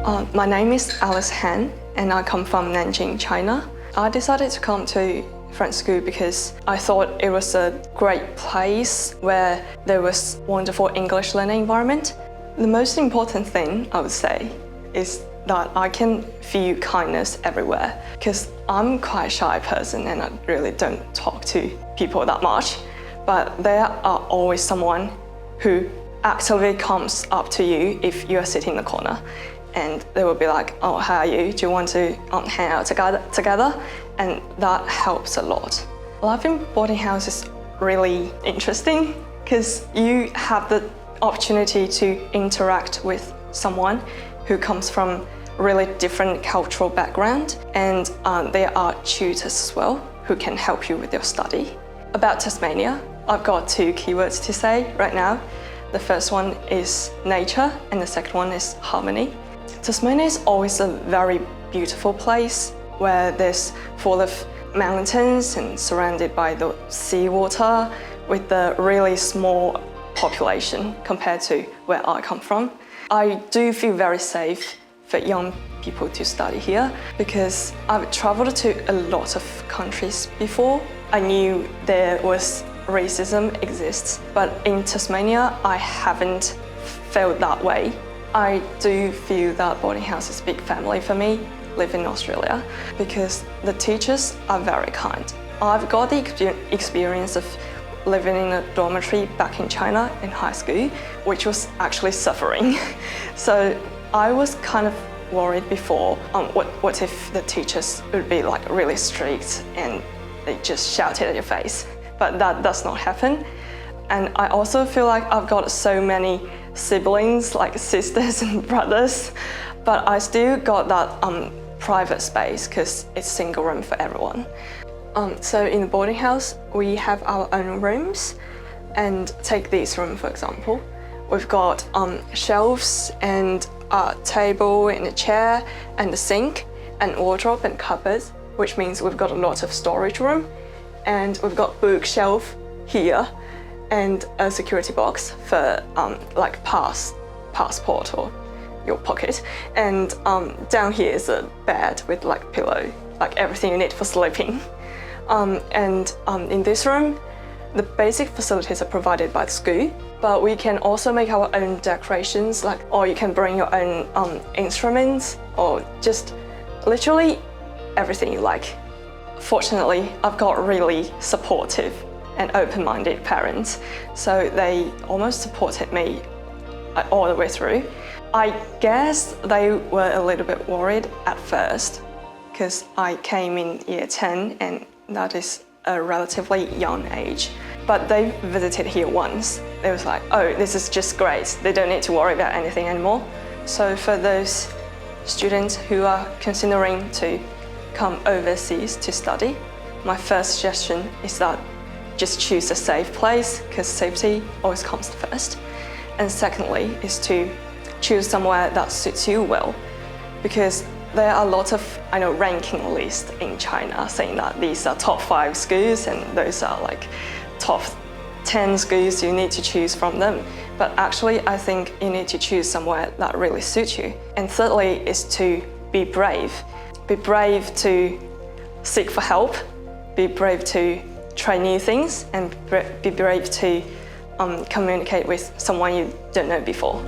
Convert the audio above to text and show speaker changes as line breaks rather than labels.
My name is Alice Han, and I come from Nanjing, China. I decided to come to French school because I thought it was a great place where there was wonderful English learning environment. The most important thing, I would say, is that I can feel kindness everywhere, because I'm quite a shy person and I really don't talk to people that much. But there are always someone who actively comes up to you if you are sitting in the corner. And they will be like, oh, how are you? Do you want to hang out together? And that helps a lot. Life in boarding house is really interesting because you have the opportunity to interact with someone who comes from really different cultural background, and there are tutors as well who can help you with your study. About Tasmania, I've got two keywords to say right now. The first one is nature and the second one is harmony. Tasmania is always a very beautiful place where there's full of mountains and surrounded by the seawater with a really small population compared to where I come from. I do feel very safe for young people to study here because I've traveled to a lot of countries before. I knew there was racism exists, but in Tasmania, I haven't felt that way. I do feel that boarding house is a big family for me, living in Australia, because the teachers are very kind. I've got the experience of living in a dormitory back in China in high school, which was actually suffering. So I was kind of worried before, what if the teachers would be like really strict and they just shouted at your face? But that does not happen. And I also feel like I've got so many siblings, like sisters and brothers, but I still got that private space because it's single room for everyone. So in the boarding house, we have our own rooms, and take this room for example. We've got shelves and a table and a chair and a sink and wardrobe and cupboards, which means we've got a lot of storage room, and we've got bookshelf here and a security box for like passport or your pocket. And down here is a bed with like pillow, like everything you need for sleeping. In this room, the basic facilities are provided by the school, but we can also make our own decorations, or you can bring your own instruments, or just literally everything you like. Fortunately, I've got really supportive and open-minded parents, so they almost supported me all the way through. I guess they were a little bit worried at first because I came in year 10 and that is a relatively young age. But they visited here once. They was like, oh, this is just great. They don't need to worry about anything anymore. So for those students who are considering to come overseas to study, my first suggestion is that just choose a safe place because safety always comes first. And secondly is to choose somewhere that suits you well, because there are a lot of ranking lists in China saying that these are top 5 schools and those are like top 10 schools you need to choose from them. But actually I think you need to choose somewhere that really suits you. And thirdly is to be brave. Be brave to seek for help, be brave to try new things, and be brave to communicate with someone you don't know before.